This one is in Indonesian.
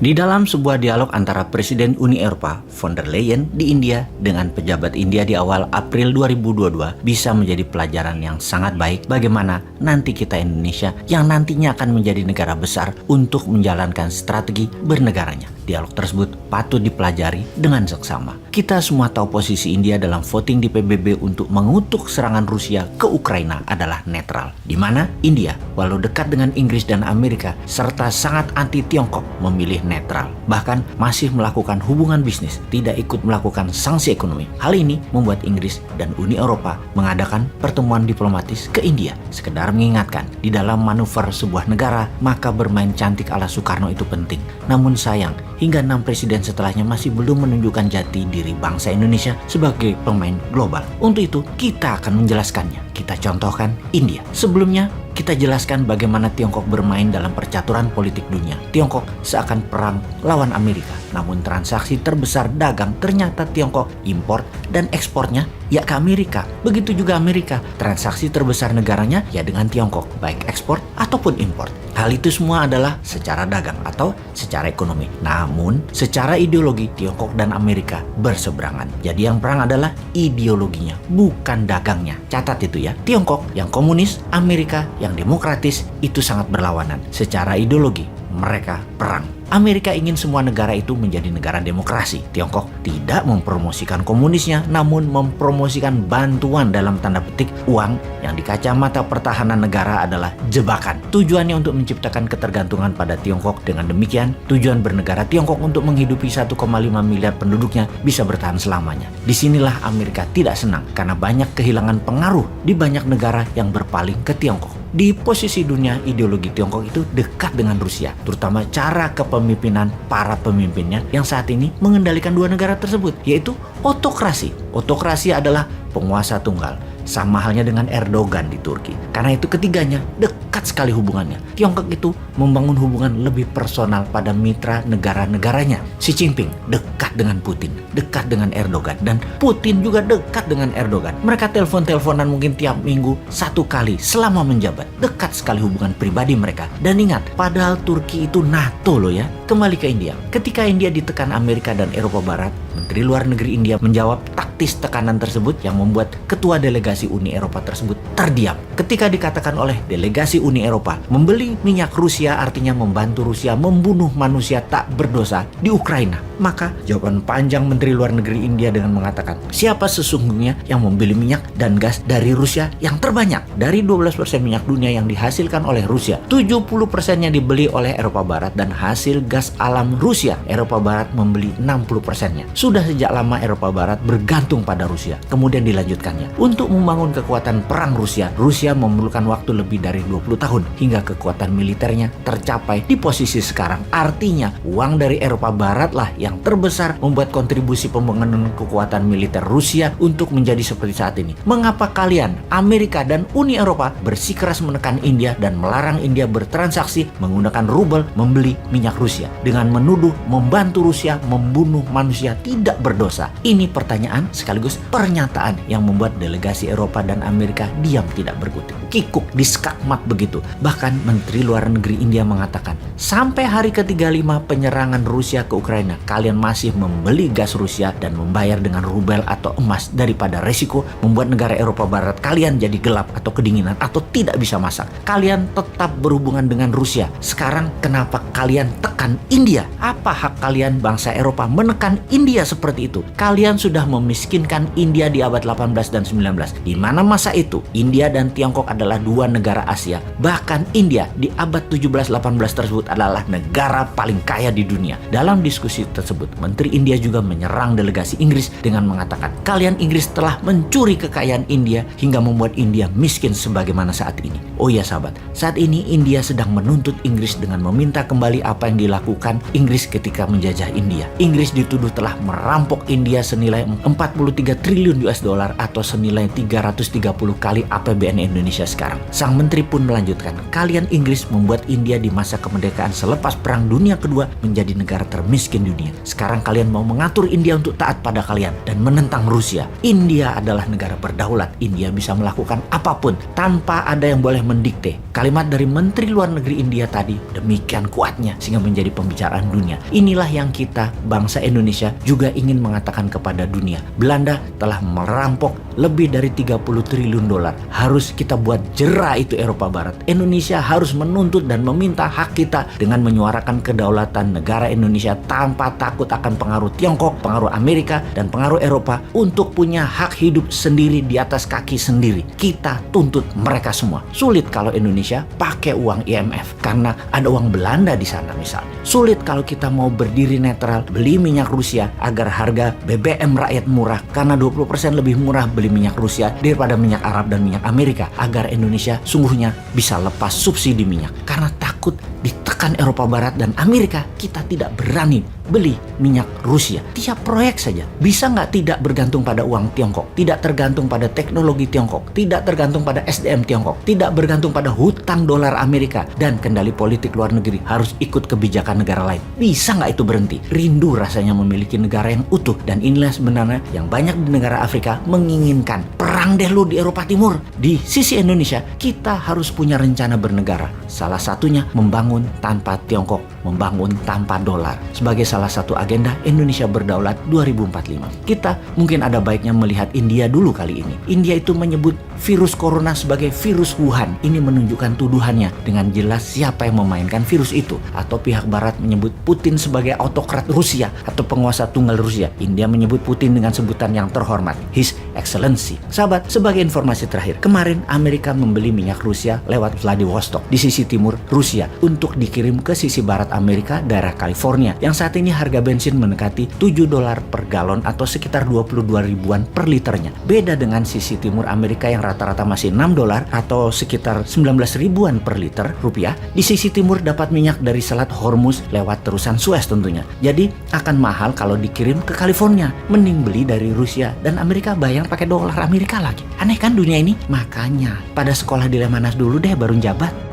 Di dalam sebuah dialog antara Presiden Uni Eropa von der Leyen di India dengan pejabat India di awal April 2022 bisa menjadi pelajaran yang sangat baik bagaimana nanti kita Indonesia yang nantinya akan menjadi negara besar untuk menjalankan strategi bernegaranya. Dialog tersebut patut dipelajari dengan seksama. Kita semua tahu posisi India dalam voting di PBB untuk mengutuk serangan Rusia ke Ukraina adalah netral. Di mana India, walau dekat dengan Inggris dan Amerika, serta sangat anti Tiongkok, memilih netral. Bahkan masih melakukan hubungan bisnis, tidak ikut melakukan sanksi ekonomi. Hal ini membuat Inggris dan Uni Eropa mengadakan pertemuan diplomatis ke India. Sekedar mengingatkan, di dalam manuver sebuah negara, maka bermain cantik ala Soekarno itu penting. Namun sayang, hingga 6 presiden setelahnya masih belum menunjukkan jati diri bangsa Indonesia sebagai pemain global. Untuk itu, kita akan menjelaskannya. Kita contohkan India. Sebelumnya, kita jelaskan bagaimana Tiongkok bermain dalam percaturan politik dunia. Tiongkok seakan perang lawan Amerika. Namun transaksi terbesar dagang ternyata Tiongkok impor dan ekspornya ya ke Amerika. Begitu juga Amerika. Transaksi terbesar negaranya ya dengan Tiongkok, baik ekspor ataupun impor. Hal itu semua adalah secara dagang atau secara ekonomi. Namun secara ideologi Tiongkok dan Amerika berseberangan. Jadi yang perang adalah ideologinya, bukan dagangnya. Catat itu ya. Tiongkok yang komunis, Amerika yang demokratis itu sangat berlawanan. Secara ideologi mereka perang. Amerika ingin semua negara itu menjadi negara demokrasi. Tiongkok tidak mempromosikan komunisnya, namun mempromosikan bantuan dalam tanda petik uang yang di kacamata pertahanan negara adalah jebakan. Tujuannya untuk menciptakan ketergantungan pada Tiongkok. Dengan demikian, tujuan bernegara Tiongkok untuk menghidupi 1,5 miliar penduduknya bisa bertahan selamanya. Disinilah Amerika tidak senang karena banyak kehilangan pengaruh di banyak negara yang berpaling ke Tiongkok. Di posisi dunia, ideologi Tiongkok itu dekat dengan Rusia, terutama cara kepemimpinan para pemimpinnya yang saat ini mengendalikan dua negara tersebut, yaitu otokrasi. Otokrasi adalah penguasa tunggal, sama halnya dengan Erdogan di Turki. Karena itu ketiganya dekat sekali hubungannya. Tiongkok itu membangun hubungan lebih personal pada mitra negara-negaranya. Xi Jinping dekat dengan Putin, dekat dengan Erdogan, dan Putin juga dekat dengan Erdogan. Mereka telepon-teleponan mungkin tiap minggu 1 kali selama menjabat. Dekat sekali hubungan pribadi mereka. Dan ingat, padahal Turki itu NATO loh ya. Kembali ke India. Ketika India ditekan Amerika dan Eropa Barat, Menteri Luar Negeri India menjawab taktis tekanan tersebut yang membuat ketua delegasi Uni Eropa tersebut terdiam. Ketika dikatakan oleh delegasi Uni Eropa, membeli minyak Rusia artinya membantu Rusia membunuh manusia tak berdosa di Ukraina. Maka jawaban panjang Menteri Luar Negeri India dengan mengatakan, siapa sesungguhnya yang membeli minyak dan gas dari Rusia yang terbanyak? Dari 12% minyak dunia yang dihasilkan oleh Rusia, 70%-nya dibeli oleh Eropa Barat, dan hasil gas alam Rusia, Eropa Barat membeli 60%-nya. Sudah sejak lama Eropa Barat bergantung pada Rusia. Kemudian dilanjutkannya. Untuk membangun kekuatan perang Rusia memerlukan waktu lebih dari 20 tahun hingga kekuatan militernya tercapai di posisi sekarang. Artinya, uang dari Eropa Barat lah yang terbesar membuat kontribusi pembangunan kekuatan militer Rusia untuk menjadi seperti saat ini. Mengapa kalian, Amerika dan Uni Eropa, bersikeras menekan India dan melarang India bertransaksi menggunakan rubel membeli minyak Rusia dengan menuduh membantu Rusia membunuh manusia tidak berdosa? Ini pertanyaan sekaligus pernyataan yang membuat delegasi Eropa dan Amerika diam tidak berkutik. Kikuk, diskakmat begitu. Bahkan Menteri Luar Negeri India mengatakan, sampai hari ke-35 penyerangan Rusia ke Ukraina, kalian masih membeli gas Rusia dan membayar dengan rubel atau emas daripada resiko membuat negara Eropa Barat kalian jadi gelap atau kedinginan atau tidak bisa masak. Kalian tetap berhubungan dengan Rusia. Sekarang kenapa kalian tekan India? Apa hak kalian bangsa Eropa menekan India seperti itu? Kalian sudah memiskinkan India di abad 18 dan 19. Di mana masa itu India dan Tiongkok adalah dua negara Asia. Bahkan India di abad 17-18 tersebut adalah negara paling kaya di dunia. Dalam diskusi tersebut, Menteri India juga menyerang delegasi Inggris dengan mengatakan, kalian Inggris telah mencuri kekayaan India hingga membuat India miskin sebagaimana saat ini. Oh ya sahabat, saat ini India sedang menuntut Inggris dengan meminta kembali apa yang dilakukan Inggris ketika menjajah India. Inggris dituduh telah merampok India senilai 43 triliun US dollar atau senilai 330 kali APBN Indonesia sekarang. Sang menteri pun melanjutkan, kalian Inggris membuat India di masa kemerdekaan selepas Perang Dunia Kedua menjadi negara termiskin dunia. Sekarang kalian mau mengatur India untuk taat pada kalian dan menentang Rusia. India adalah negara berdaulat. India bisa melakukan apapun tanpa ada yang boleh mendikte. Kalimat dari Menteri Luar Negeri India tadi demikian kuatnya sehingga menjadi menjadi pembicaraan dunia. Inilah yang kita, bangsa Indonesia, juga ingin mengatakan kepada dunia. Belanda telah merampok lebih dari 30 triliun dolar. Harus kita buat jera itu Eropa Barat. Indonesia harus menuntut dan meminta hak kita dengan menyuarakan kedaulatan negara Indonesia tanpa takut akan pengaruh Tiongkok, pengaruh Amerika, dan pengaruh Eropa untuk punya hak hidup sendiri di atas kaki sendiri. Kita tuntut mereka semua. Sulit kalau Indonesia pakai uang IMF karena ada uang Belanda di sana misalnya. Sulit kalau kita mau berdiri netral, beli minyak Rusia agar harga BBM rakyat murah karena 20% lebih murah beli minyak Rusia daripada minyak Arab dan minyak Amerika, agar Indonesia sungguhnya bisa lepas subsidi minyak. Karena takut ditekan Eropa Barat dan Amerika, kita tidak berani beli minyak Rusia. Tiap proyek saja bisa nggak tidak bergantung pada uang Tiongkok, tidak tergantung pada teknologi Tiongkok, tidak tergantung pada SDM Tiongkok, tidak bergantung pada hutang dolar Amerika, dan kendali politik luar negeri harus ikut kebijakan negara lain. Bisa nggak itu berhenti? Rindu rasanya memiliki negara yang utuh, dan inilah sebenarnya yang banyak di negara Afrika menginginkan. Perang deh lu di Eropa Timur. Di sisi Indonesia, kita harus punya rencana bernegara. Salah satunya membangun tanpa Tiongkok, membangun tanpa dolar. Sebagai salah satu agenda Indonesia berdaulat 2045. Kita mungkin ada baiknya melihat India dulu kali ini. India itu menyebut virus corona sebagai virus Wuhan. Ini menunjukkan tuduhannya dengan jelas siapa yang memainkan virus itu. Atau pihak barat menyebut Putin sebagai autokrat Rusia atau penguasa tunggal Rusia. India menyebut Putin dengan sebutan yang terhormat, His Excellency. Sahabat, sebagai informasi terakhir, kemarin Amerika membeli minyak Rusia lewat Vladivostok di sisi timur Rusia untuk dikirim ke sisi barat Amerika, daerah California, yang saat ini harga bensin mendekati $7 per galon atau sekitar 22 ribuan per liternya. Beda dengan sisi timur Amerika yang rata-rata masih $6 atau sekitar 19 ribuan per liter rupiah. Di sisi timur dapat minyak dari Selat Hormuz lewat terusan Suez tentunya. Jadi akan mahal kalau dikirim ke California. Mending beli dari Rusia dan Amerika bayar pakai dolar Amerika lagi. Aneh kan dunia ini? Makanya pada sekolah di Lemanas dulu deh baru jabat.